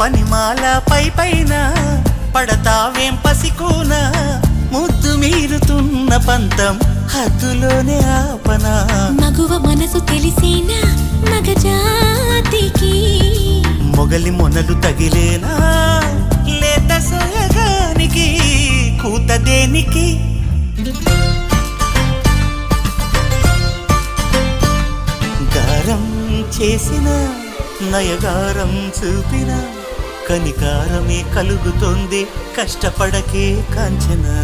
పనిమాల పైన పడతావేం పసికోనా ముద్దు మీరుతున్న పంతం హద్దులోనే ఆపనా మగువ మనసు తెలిసేనా మగజాతికి మొగలి మొనలు తగిలేనా లేత సోయగానికి కూత దేనికి గారం చేసిన నయగారం చూపిన కనికారమే కలుగుతోంది కష్టపడకే కాంచనా